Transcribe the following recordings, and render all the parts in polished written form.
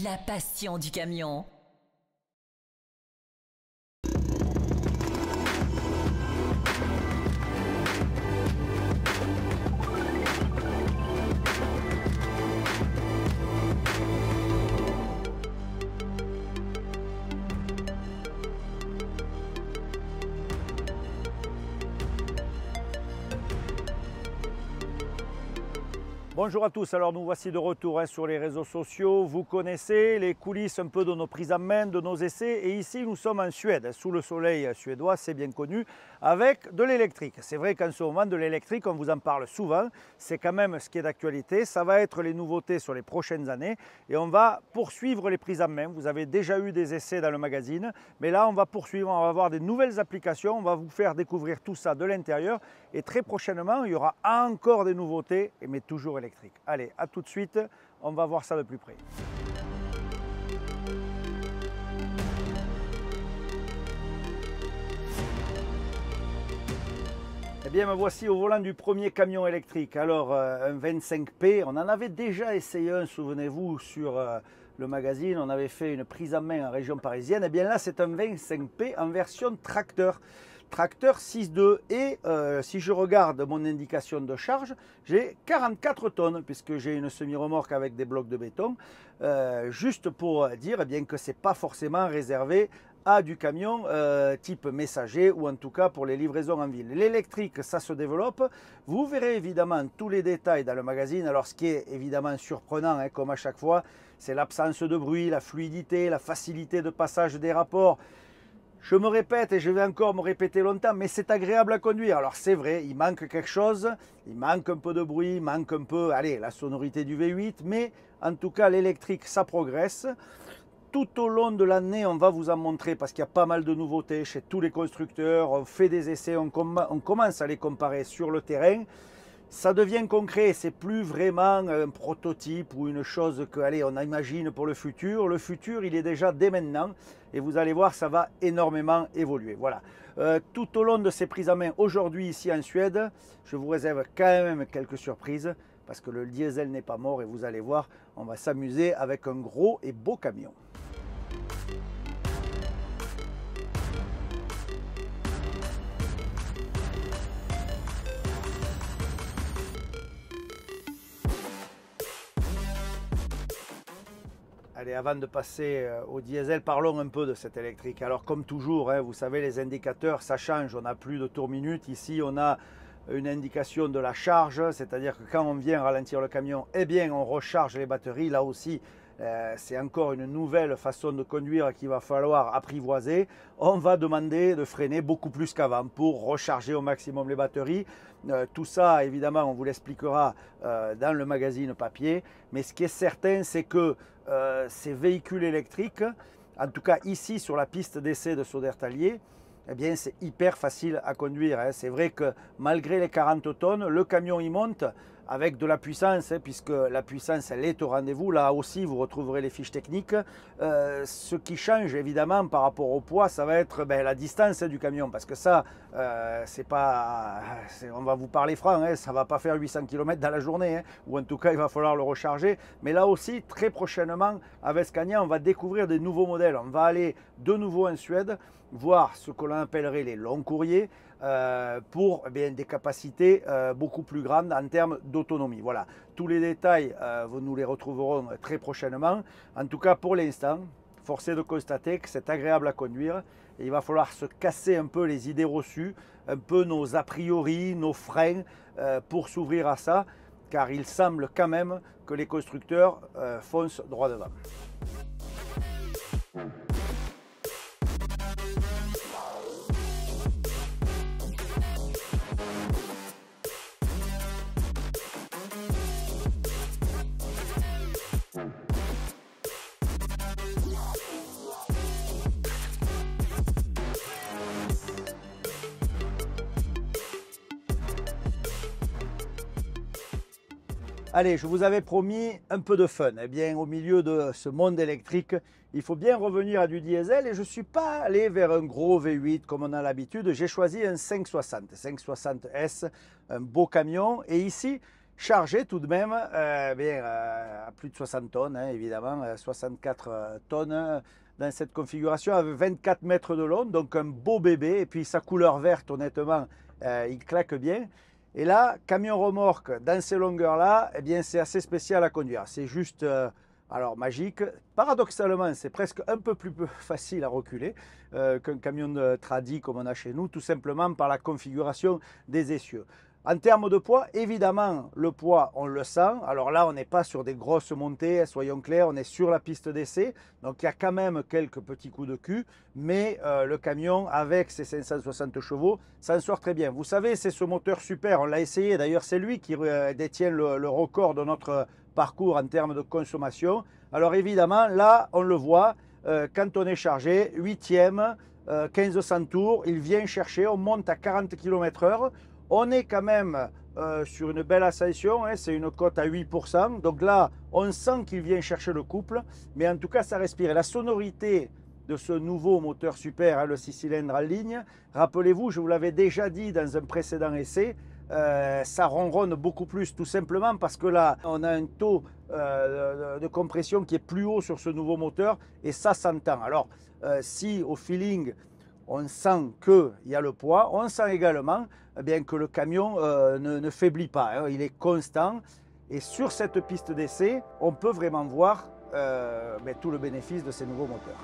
La passion du camion. Bonjour à tous, alors nous voici de retour sur les réseaux sociaux. Vous connaissez les coulisses un peu de nos prises en main, de nos essais. Et ici nous sommes en Suède, sous le soleil suédois, c'est bien connu, avec de l'électrique. C'est vrai qu'en ce moment de l'électrique, on vous en parle souvent. C'est quand même ce qui est d'actualité. Ça va être les nouveautés sur les prochaines années. Et on va poursuivre les prises en main. Vous avez déjà eu des essais dans le magazine. Mais là, on va poursuivre, on va avoir des nouvelles applications. On va vous faire découvrir tout ça de l'intérieur. Et très prochainement, il y aura encore des nouveautés, mais toujours électriques. Allez, à tout de suite, on va voir ça de plus près. Eh bien, me voici au volant du premier camion électrique. Alors, un 25P, on en avait déjà essayé un, souvenez-vous, sur le magazine. On avait fait une prise en main en région parisienne. Eh bien là, c'est un 25P en version tracteur. Tracteur 6.2 et si je regarde mon indication de charge, j'ai 44 tonnes puisque j'ai une semi-remorque avec des blocs de béton. Juste pour dire eh bien, que ce n'est pas forcément réservé à du camion type messager ou en tout cas pour les livraisons en ville. L'électrique, ça se développe. Vous verrez évidemment tous les détails dans le magazine. Alors ce qui est évidemment surprenant, hein, comme à chaque fois, c'est l'absence de bruit, la fluidité, la facilité de passage des rapports. Je me répète et je vais encore me répéter longtemps, mais c'est agréable à conduire. Alors c'est vrai, il manque quelque chose, il manque un peu de bruit, il manque un peu, allez, la sonorité du V8, mais en tout cas l'électrique, ça progresse. Tout au long de l'année, on va vous en montrer parce qu'il y a pas mal de nouveautés chez tous les constructeurs. On fait des essais, on commence à les comparer sur le terrain. Ça devient concret, c'est plus vraiment un prototype ou une chose que, allez, on imagine pour le futur. Le futur, il est déjà dès maintenant et vous allez voir, ça va énormément évoluer. Voilà. Tout au long de ces prises en main aujourd'hui ici en Suède, je vous réserve quand même quelques surprises parce que le diesel n'est pas mort et vous allez voir, on va s'amuser avec un gros et beau camion. Allez, avant de passer au diesel, parlons un peu de cette électrique. Alors comme toujours, hein, vous savez, les indicateurs, ça change. On n'a plus de tours minute. Ici, on a une indication de la charge, c'est-à-dire que quand on vient ralentir le camion, eh bien, on recharge les batteries. Là aussi, c'est encore une nouvelle façon de conduire qu'il va falloir apprivoiser. On va demander de freiner beaucoup plus qu'avant pour recharger au maximum les batteries. Tout ça, évidemment, on vous l'expliquera dans le magazine papier. Mais ce qui est certain, c'est que ces véhicules électriques, en tout cas ici sur la piste d'essai de Södertälje, eh bien c'est hyper facile à conduire. Hein. C'est vrai que malgré les 40 tonnes, le camion y monte avec de la puissance, hein, puisque la puissance elle est au rendez-vous. Là aussi, vous retrouverez les fiches techniques. Ce qui change évidemment par rapport au poids, ça va être la distance du camion, parce que ça, c'est pas, on va vous parler franc, hein, ça ne va pas faire 800 km dans la journée, hein, ou en tout cas, il va falloir le recharger. Mais là aussi, très prochainement, avec Scania, on va découvrir des nouveaux modèles. On va aller de nouveau en Suède, voir ce que l'on appellerait les longs courriers, pour des capacités beaucoup plus grandes en termes d'autonomie. Voilà, tous les détails, nous les retrouverons très prochainement. En tout cas, pour l'instant, force est de constater que c'est agréable à conduire et il va falloir se casser un peu les idées reçues, un peu nos a priori, nos freins pour s'ouvrir à ça, car il semble quand même que les constructeurs foncent droit devant. Allez, je vous avais promis un peu de fun. Eh bien, au milieu de ce monde électrique, il faut bien revenir à du diesel et je ne suis pas allé vers un gros V8 comme on a l'habitude. J'ai choisi un 560, 560S, un beau camion. Et ici, chargé tout de même à plus de 60 tonnes, hein, évidemment, 64 tonnes dans cette configuration avec 24 mètres de long, donc un beau bébé. Et puis sa couleur verte, honnêtement, il claque bien. Et là, camion remorque dans ces longueurs-là, eh bien, c'est assez spécial à conduire. C'est juste, alors, magique. Paradoxalement, c'est presque un peu plus facile à reculer qu'un camion de tradi comme on a chez nous, tout simplement par la configuration des essieux. En termes de poids, évidemment, le poids, on le sent. Alors là, on n'est pas sur des grosses montées, soyons clairs, on est sur la piste d'essai. Donc il y a quand même quelques petits coups de cul, mais le camion, avec ses 560 chevaux, s'en sort très bien. Vous savez, c'est ce moteur super, on l'a essayé. D'ailleurs, c'est lui qui détient le record de notre parcours en termes de consommation. Alors évidemment, là, on le voit, quand on est chargé, 8e, 1500 tours, il vient chercher, on monte à 40 km/h. On est quand même sur une belle ascension, hein, c'est une cote à 8%. Donc là, on sent qu'il vient chercher le couple, mais en tout cas, ça respire. Et la sonorité de ce nouveau moteur super, hein, le 6 cylindres en ligne, rappelez-vous, je vous l'avais déjà dit dans un précédent essai, ça ronronne beaucoup plus, tout simplement parce que là, on a un taux de compression qui est plus haut sur ce nouveau moteur et ça s'entend. Alors, si au feeling, on sent qu'il y a le poids, on sent également bien que le camion ne faiblit pas, hein, il est constant. Et sur cette piste d'essai, on peut vraiment voir tout le bénéfice de ces nouveaux moteurs.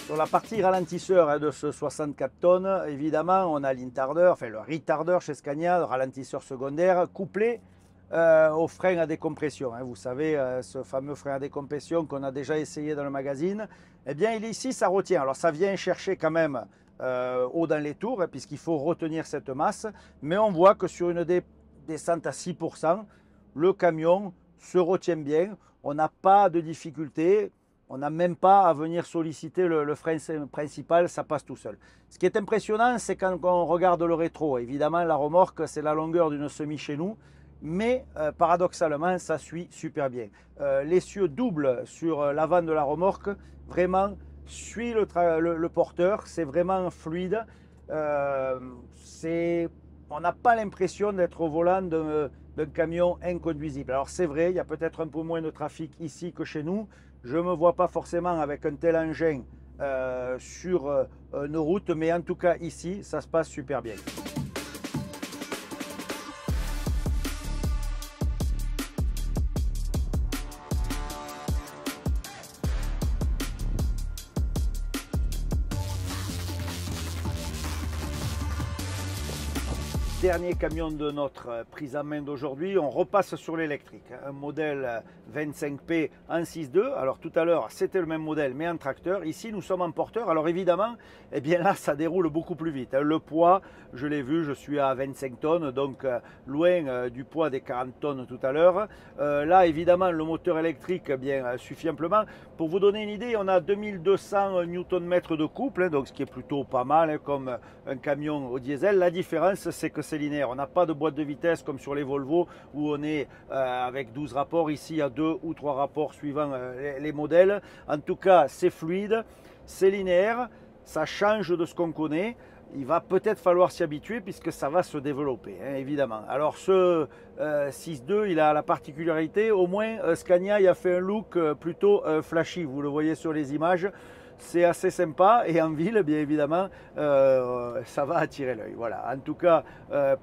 Sur la partie ralentisseur, hein, de ce 64 tonnes, évidemment, on a l'intardeur, enfin le retardeur chez Scania, le ralentisseur secondaire, couplé au frein à décompression. Hein. Vous savez, ce fameux frein à décompression qu'on a déjà essayé dans le magazine, eh bien ici, ça retient. Alors ça vient chercher quand même haut dans les tours, hein, puisqu'il faut retenir cette masse, mais on voit que sur une descente à 6%, le camion se retient bien, on n'a pas de difficulté. On n'a même pas à venir solliciter le frein principal, ça passe tout seul. Ce qui est impressionnant, c'est quand on regarde le rétro. Évidemment, la remorque, c'est la longueur d'une semi chez nous, mais paradoxalement, ça suit super bien. L'essieu double sur l'avant de la remorque, vraiment, suit le porteur, c'est vraiment fluide. On n'a pas l'impression d'être au volant d'un camion inconduisible. Alors c'est vrai, il y a peut-être un peu moins de trafic ici que chez nous. Je ne me vois pas forcément avec un tel engin sur nos routes, mais en tout cas ici, ça se passe super bien. Dernier camion de notre prise en main d'aujourd'hui, on repasse sur l'électrique, un modèle 25P en 6.2. Alors tout à l'heure c'était le même modèle mais en tracteur, ici nous sommes en porteur. Alors évidemment, eh bien là ça déroule beaucoup plus vite. Le poids, je l'ai vu, je suis à 25 tonnes, donc loin du poids des 40 tonnes tout à l'heure. Là évidemment le moteur électrique suffit amplement. Pour vous donner une idée, on a 2200 Nm de couple, donc ce qui est plutôt pas mal comme un camion au diesel. La différence c'est que c'est linéaire, on n'a pas de boîte de vitesse comme sur les Volvo où on est avec 12 rapports, ici il y a 2 ou 3 rapports suivant les modèles. En tout cas c'est fluide, c'est linéaire, ça change de ce qu'on connaît. Il va peut-être falloir s'y habituer puisque ça va se développer, hein, évidemment. Alors ce 6.2, il a la particularité, au moins Scania il a fait un look plutôt flashy, vous le voyez sur les images. C'est assez sympa et en ville, bien évidemment, ça va attirer l'œil. Voilà. En tout cas,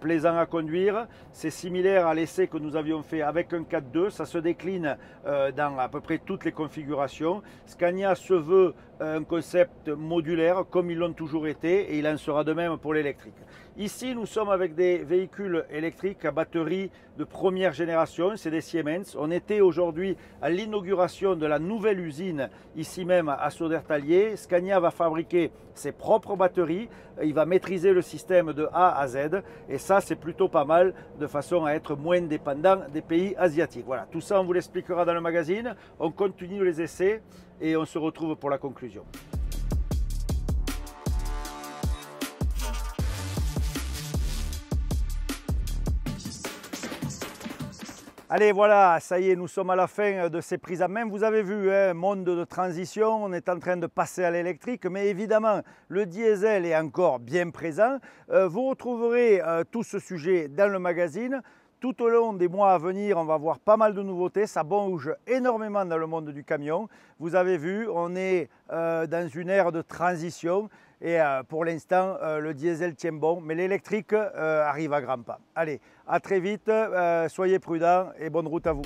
plaisant à conduire. C'est similaire à l'essai que nous avions fait avec un 4.2. Ça se décline dans à peu près toutes les configurations. Scania se veut un concept modulaire comme ils l'ont toujours été et il en sera de même pour l'électrique. Ici, nous sommes avec des véhicules électriques à batterie de première génération, c'est des Siemens. On était aujourd'hui à l'inauguration de la nouvelle usine, ici même à Sodertallier. Scania va fabriquer ses propres batteries, il va maîtriser le système de A à Z, et ça c'est plutôt pas mal, de façon à être moins dépendant des pays asiatiques. Voilà, tout ça on vous l'expliquera dans le magazine. On continue les essais et on se retrouve pour la conclusion. Allez, voilà, ça y est, nous sommes à la fin de ces prises en main. Vous avez vu, hein, monde de transition, on est en train de passer à l'électrique, mais évidemment, le diesel est encore bien présent. Vous retrouverez tout ce sujet dans le magazine. Tout au long des mois à venir, on va voir pas mal de nouveautés. Ça bouge énormément dans le monde du camion. Vous avez vu, on est dans une ère de transition. Et pour l'instant, le diesel tient bon, mais l'électrique arrive à grands pas. Allez, à très vite, soyez prudents et bonne route à vous.